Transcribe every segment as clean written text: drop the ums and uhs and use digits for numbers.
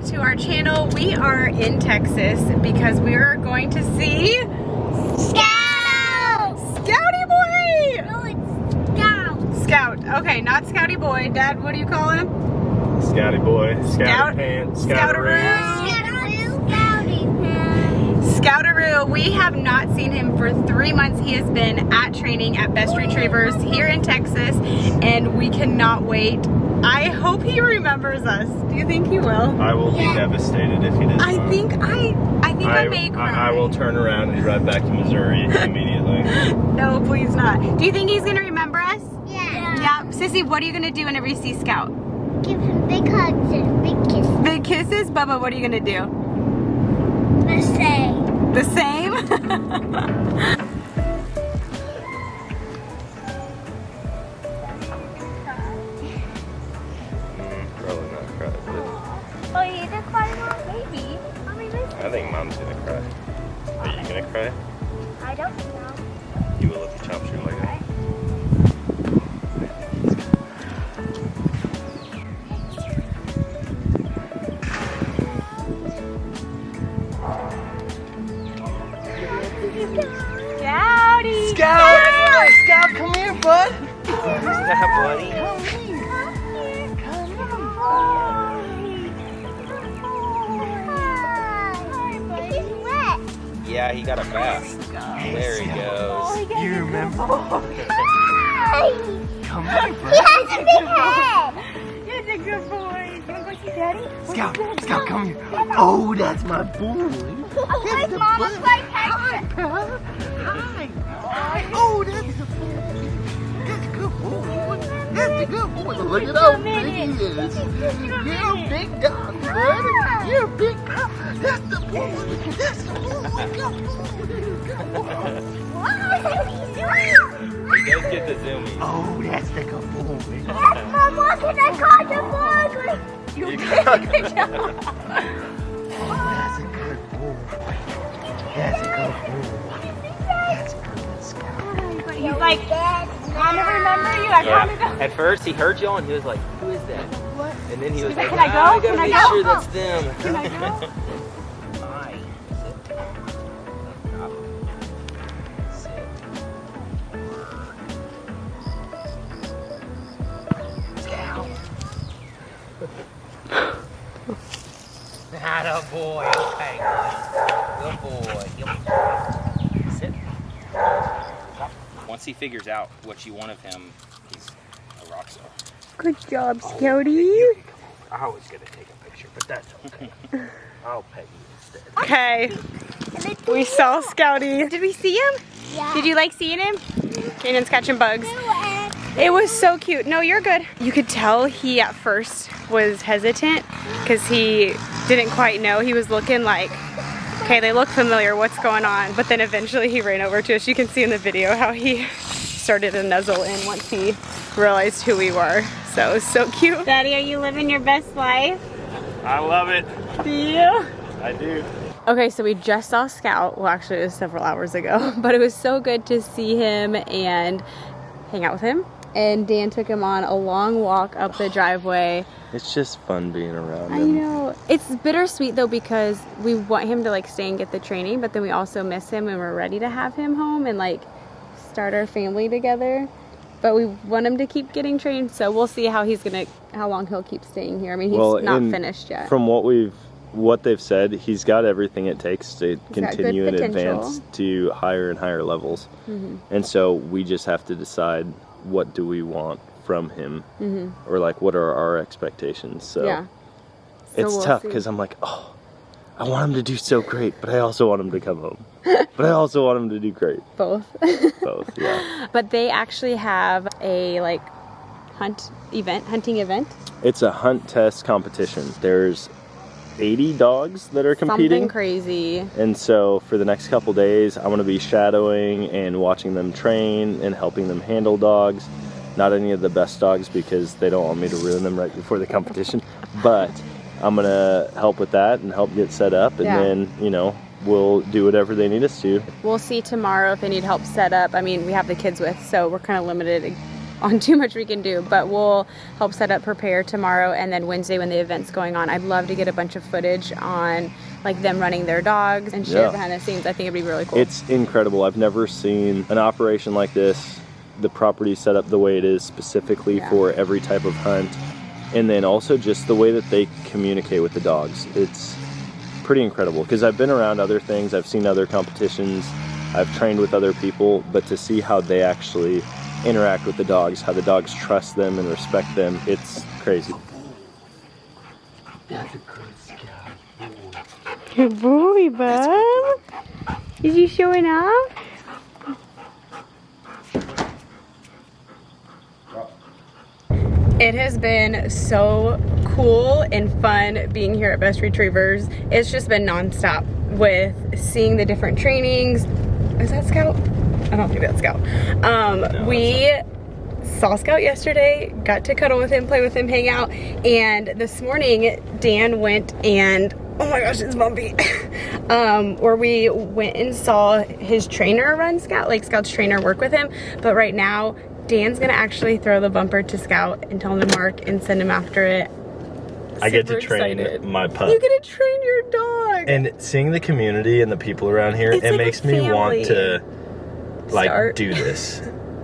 to our channel. We are in Texas because we are going to see Scout! Scouty Boy! No, it's Scout. Scout. Okay, not Scouty Boy. Dad, what do you call him? Scouty Boy, Scout- Scouty Pants, Scoutaroo. Scoutaroo. We have not seen him for 3 months. He has been at training at Best Retrievers here in Texas, and we cannot wait. I hope he remembers us. Do you think he will? I will be devastated if he does I not. think I may cry. I will turn around and drive back to Missouri immediately. No, please not. Do you think he's gonna remember us? Yeah. Yeah. Sissy, what are you gonna do whenever you see Scout? Give him big hugs and big kisses. Big kisses? Bubba, what are you gonna do? The same. The same? Probably not cry, but Oh, you just cry, Mom? Maybe. I think Mom's gonna cry. Are you gonna cry? I don't know. You will if you chop your leg off. Scouty! Scout! Scout, come here, bud! Who's that, buddy? He's wet. Yeah, he got a bath. There he goes. You remember? Hi. Come here, He has a big head. You're a good boy. You wanna go see Daddy? Scout, Scout, come here. Oh, that's my boy. Oh, my mama's like Hi, pal. Hi. Oh, that's a boy. That's a good boy. That's a good boy. Look at how big he is. You're a big dog, bud. You're a big dog. That's the boy. That's the boy. Good boy. He does get the zoomies. Oh, that's the good boy. Yes, Mama, can I call the boy? You did. Good job. Oh, that's a good boy. That's a good boy. That's good, Scout. He's like, I never remember you. I probably Yeah. don't. At first, he heard y'all and he was like, "Who is that?" What? And then he was like, Can I go? "I gotta Can I make go?" sure that's them." Can I go? Hi. Atta boy. Okay, good boy. Sit. Once he figures out what you want of him, he's a rock star. Good job, Scouty. I was gonna take a picture, but that's okay. I'll pay you instead. Okay. We saw Scouty. Did we see him? Yeah. Did you like seeing him? Kanan's catching bugs. It was so cute. No, you're good. You could tell he at first was hesitant because he didn't quite know. He was looking like, okay, they look familiar, what's going on? But then eventually he ran over to us. You can see in the video how he started to nuzzle in once he realized who we were. So it was so cute. Daddy, are you living your best life? I love it. Do you? I do. Okay, so we just saw Scout. Well, actually it was several hours ago, but it was so good to see him and hang out with him. And Dan took him on a long walk up the driveway. It's just fun being around I him. know. It's bittersweet though because we want him to like stay and get the training, but then we also miss him and we're ready to have him home and like start our family together. But we want him to keep getting trained, so we'll see how long he'll keep staying here. I mean, he's not finished yet. From what they've said, he's got everything it takes to continue and potential. advance to higher and higher levels. And so we just have to decide what do we want from him, or like what are our expectations. So yeah. it's we'll tough see. because I'm like, oh, I want him to do so great, but I also want him to come home. But I also want him to do great. Both. Both, yeah. But they actually have a like hunting event. It's a hunt test competition. There's 80 dogs that are competing. Something crazy. And so for the next couple days, I'm going to be shadowing and watching them train and helping them handle dogs. Not any of the best dogs because they don't want me to ruin them right before the competition. But I'm going to help with that and help get set up. And then, you know, we'll do whatever they need us to. We'll see tomorrow if they need help set up. I mean, we have the kids with, so we're kind of limited on too much we can do, but we'll help set up, prepare tomorrow, and then Wednesday when the event's going on. I'd love to get a bunch of footage on like them running their dogs and share behind the scenes. I think it'd be really cool. It's incredible. I've never seen an operation like this. The property set up the way it is specifically for every type of hunt. And then also just the way that they communicate with the dogs. It's pretty incredible because I've been around other things. I've seen other competitions. I've trained with other people, but to see how they actually interact with the dogs, how the dogs trust them and respect them, it's crazy. That's a good scout. Good boy, bub. Is you showing off? It has been so cool and fun being here at Best Retrievers. It's just been nonstop with seeing the different trainings. Is that Scout? I don't think that's Scout. We saw Scout yesterday, got to cuddle with him, play with him, hang out, and this morning Dan went and, oh my gosh, it's bumpy, where we went and saw his trainer run Scout, like Scout's trainer work with him, but right now Dan's gonna actually throw the bumper to Scout and tell him to mark and send him after it. I get to Super train excited. my pup. You get to train your dog. And seeing the community and the people around here, It's it like makes a me family. want to like Start. do this.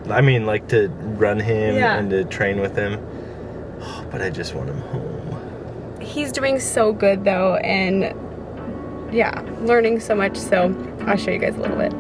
I mean, like to run him and to train with him. Oh, but I just want him home. He's doing so good though, and yeah, learning so much. So I'll show you guys a little bit.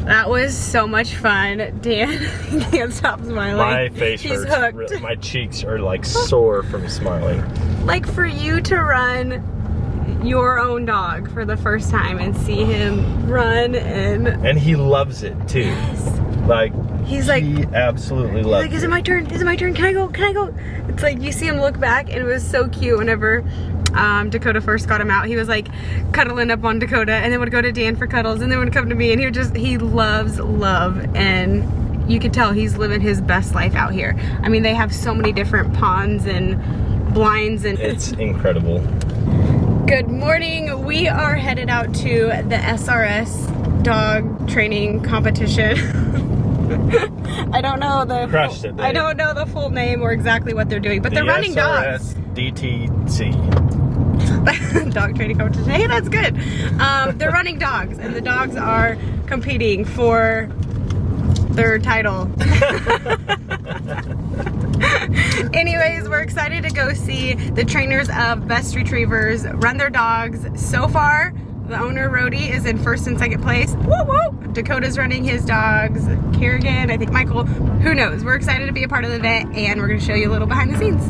That was so much fun. Dan can't stop smiling. My face He's hurts. hooked. My cheeks are like sore from smiling. Like for you to run your own dog for the first time and see him run And he loves it too. Like He's like, he absolutely loves is it my turn? Is it my turn? Can I go? Can I go? It's like you see him look back, and it was so cute whenever Dakota first got him out. He was like cuddling up on Dakota and then would go to Dan for cuddles and then would come to me, and he loves love, and you could tell he's living his best life out here. I mean, they have so many different ponds and blinds, and It's incredible. Good morning. We are headed out to the SRS dog training competition. I don't know the Crushed it, babe. I don't know the full name or exactly what they're doing, but they're running dogs. DTC. Dog training competition. Hey, that's good. They're running dogs, and the dogs are competing for their title. Anyways, we're excited to go see the trainers of Best Retrievers run their dogs. So far, the owner, Rhodey, is in first and second place. Woo woo! Dakota's running his dogs. Kerrigan, I think Michael, who knows? We're excited to be a part of the event, and we're going to show you a little behind the scenes.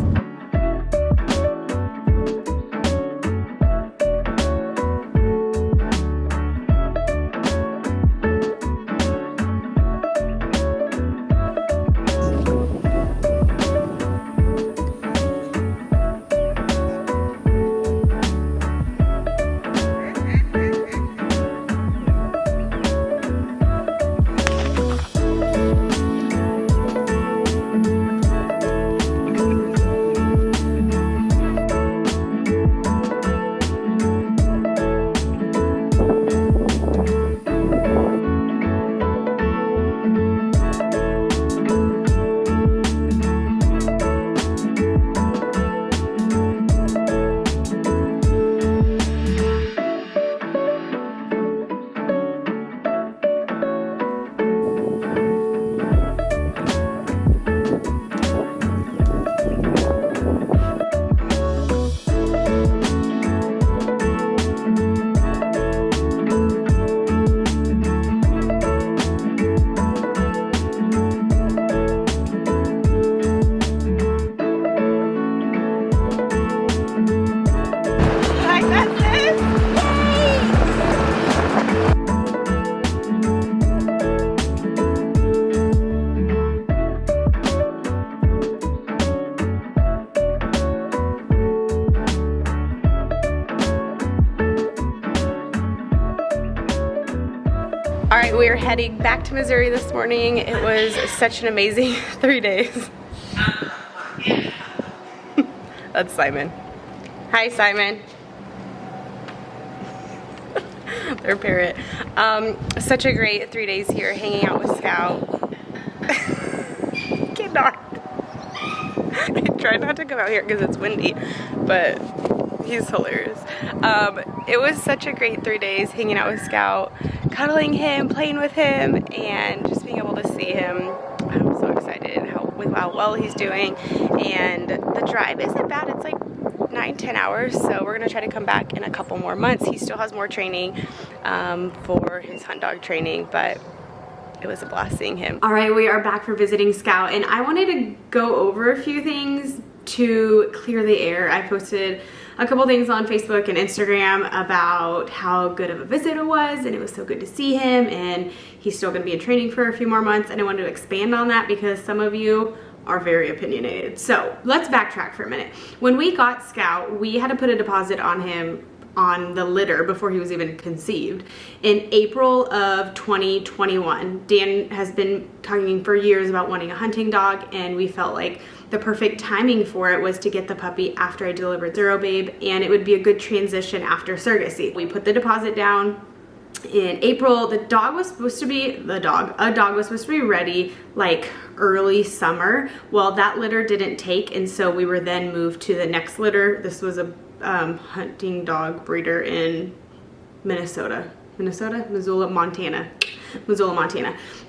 All right, we are heading back to Missouri this morning. It was such an amazing 3 days. That's Simon. Hi, Simon. Their parrot. Such a great 3 days here hanging out with Scout. Cannot. I tried not to come out here because it's windy, but he's hilarious. It was such a great 3 days hanging out with Scout, cuddling him, playing with him, and just being able to see him. I'm so excited with how well he's doing, and the drive isn't bad. It's like 9-10 hours, so we're gonna try to come back in a couple more months. He still has more training for his hunt dog training, but it was a blast seeing him. All right, we are back for visiting Scout, and I wanted to go over a few things to clear the air. I posted a couple things on Facebook and Instagram about how good of a visit it was, and it was so good to see him, and he's still gonna be in training for a few more months, and I wanted to expand on that because some of you are very opinionated. So let's backtrack for a minute. When we got Scout, we had to put a deposit on him on the litter before he was even conceived in April of 2021. Dan has been talking for years about wanting a hunting dog, and we felt like the perfect timing for it was to get the puppy after I delivered Zero Babe, and it would be a good transition after surrogacy. We put the deposit down in April. The dog was supposed to be, a dog was supposed to be ready like early summer. Well, that litter didn't take, and so we were then moved to the next litter. This was a hunting dog breeder in Missoula, Montana.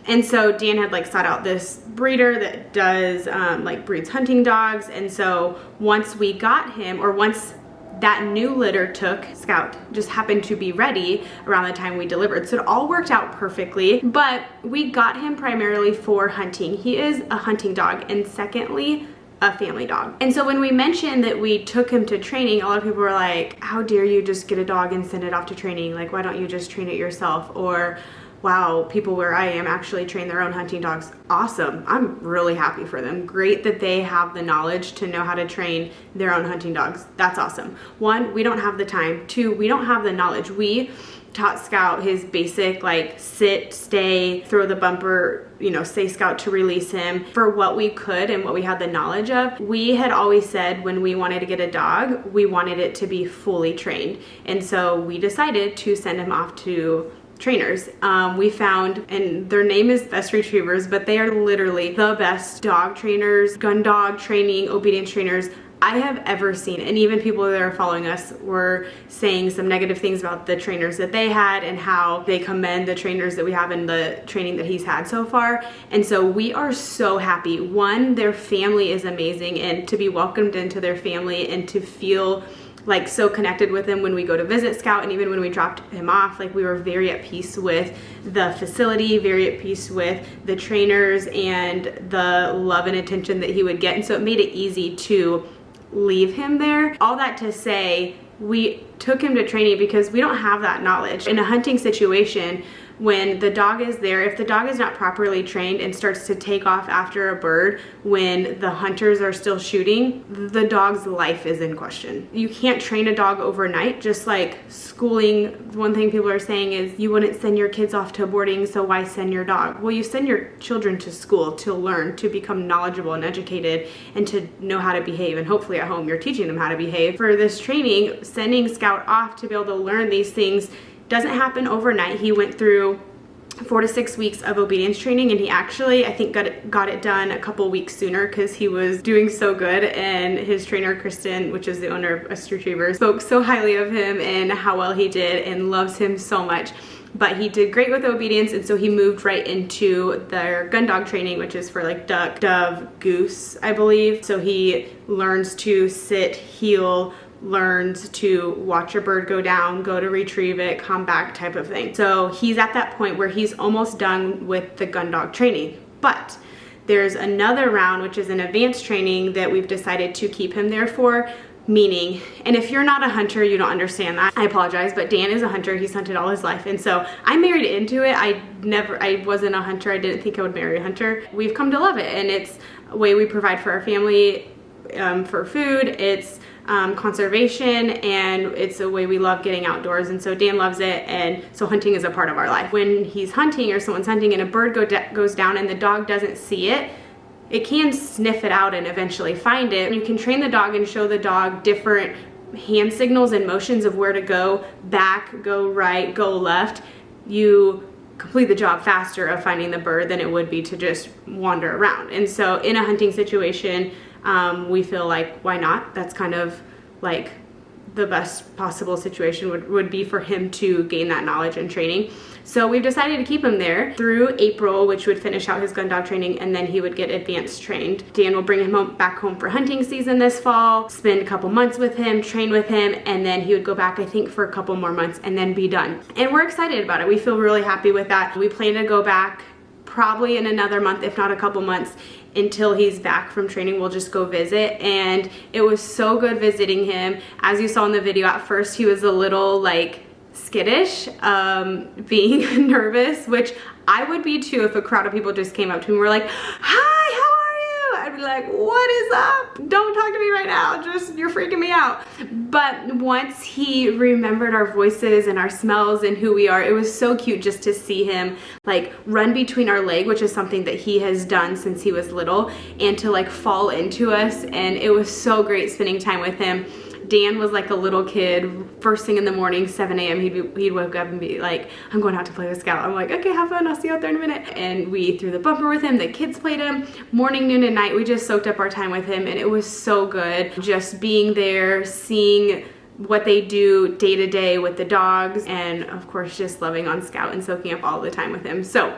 And so Dan had like sought out this breeder that does like breeds hunting dogs. And so once we got him, or once that new litter took, Scout just happened to be ready around the time we delivered. So it all worked out perfectly, but we got him primarily for hunting. He is a hunting dog, and secondly, a family dog. And so when we mentioned that we took him to training, a lot of people were like, how dare you just get a dog and send it off to training? Like, why don't you just train it yourself? Or, wow, people where I am actually train their own hunting dogs. Awesome. I'm really happy for them. Great that they have the knowledge to know how to train their own hunting dogs. That's awesome. One, we don't have the time. Two, we don't have the knowledge. We taught Scout his basic like sit, stay, throw the bumper, you know, say Scout to release him for what we could and what we had the knowledge of. We had always said when we wanted to get a dog, we wanted it to be fully trained. And so we decided to send him off to trainers. We found, and their name is Best Retrievers, but they are literally the best dog trainers, gun dog training, obedience trainers I have ever seen. And even people that are following us were saying some negative things about the trainers that they had and how they commend the trainers that we have in the training that he's had so far. And so we are so happy. One, their family is amazing, and to be welcomed into their family and to feel like so connected with him when we go to visit Scout, and even when we dropped him off, like we were very at peace with the facility, very at peace with the trainers and the love and attention that he would get. And so it made it easy to leave him there. All that to say, we took him to training because we don't have that knowledge. In a hunting situation, when the dog is there, if the dog is not properly trained and starts to take off after a bird when the hunters are still shooting, the dog's life is in question. You can't train a dog overnight, just like schooling. One thing people are saying is you wouldn't send your kids off to boarding, so why send your dog? Well, you send your children to school to learn, to become knowledgeable and educated, and to know how to behave, and hopefully at home you're teaching them how to behave. For this training, sending Scout off to be able to learn these things doesn't happen overnight. He went through 4 to 6 weeks of obedience training, and he actually, I think, got it done a couple weeks sooner because he was doing so good. And his trainer, Kristen, which is the owner of Best Retrievers, spoke so highly of him and how well he did and loves him so much. But he did great with obedience, and so he moved right into their gun dog training, which is for like duck, dove, goose, I believe. So he learns to sit, heel, learns to watch a bird go down, go to retrieve it, come back type of thing. So he's at that point where he's almost done with the gun dog training. But there's another round, which is an advanced training that we've decided to keep him there for. Meaning, and if you're not a hunter, you don't understand that. I apologize, but Dan is a hunter. He's hunted all his life. And so I married into it. I wasn't a hunter. I didn't think I would marry a hunter. We've come to love it. And it's a way we provide for our family, for food. It's conservation, and it's a way we love getting outdoors, and so Dan loves it, and so hunting is a part of our life. When he's hunting or someone's hunting and a bird goes down and the dog doesn't see it, it can sniff it out and eventually find it. You can train the dog and show the dog different hand signals and motions of where to go, back, go right, go left. You complete the job faster of finding the bird than it would be to just wander around. And so in a hunting situation, we feel like, why not? That's kind of like the best possible situation would be for him to gain that knowledge and training. So we've decided to keep him there through April, which would finish out his gun dog training, and then he would get advanced trained. Dan will bring him back home for hunting season this fall, spend a couple months with him, train with him, and then he would go back, I think, for a couple more months and then be done. And we're excited about it. We feel really happy with that. We plan to go back probably in another month, if not a couple months, until he's back from training. We'll just go visit, and it was so good visiting him. As you saw in the video, at first he was a little like skittish, being nervous, which I would be too if a crowd of people just came up to him and were like, hi, how are you? I'd be like, what is up? Don't talk to me right now, just, you're freaking me out. But once he remembered our voices and our smells and who we are, it was so cute just to see him like run between our leg, which is something that he has done since he was little, and to like fall into us. And it was so great spending time with him. Dan was like a little kid. First thing in the morning, 7 a.m., he'd wake up and be like, I'm going out to play with Scout. I'm like, okay, have fun, I'll see you out there in a minute. And we threw the bumper with him, the kids played him. Morning, noon, and night, we just soaked up our time with him, and it was so good. Just being there, seeing what they do day to day with the dogs, and of course just loving on Scout and soaking up all the time with him. So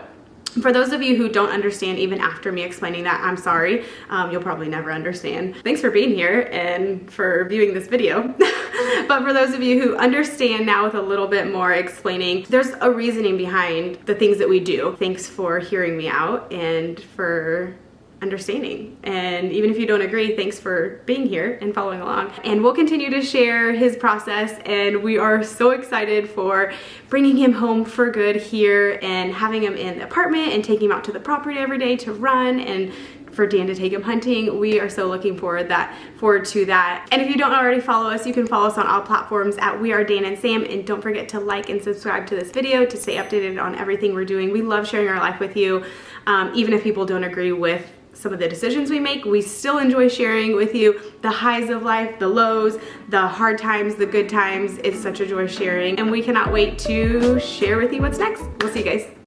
for those of you who don't understand, even after me explaining that, I'm sorry. You'll probably never understand. Thanks for being here and for viewing this video. But for those of you who understand now with a little bit more explaining, there's a reasoning behind the things that we do. Thanks for hearing me out and for understanding. And even if you don't agree, thanks for being here and following along. And we'll continue to share his process, and we are so excited for bringing him home for good here and having him in the apartment and taking him out to the property every day to run, and for Dan to take him hunting. We are so looking forward to that. And if you don't already follow us, you can follow us on all platforms at We Are Dan and Sam, and don't forget to like and subscribe to this video to stay updated on everything we're doing. We love sharing our life with you. Even if people don't agree with some of the decisions we make, we still enjoy sharing with you the highs of life, the lows, the hard times, the good times. It's such a joy sharing, and we cannot wait to share with you what's next. We'll see you guys.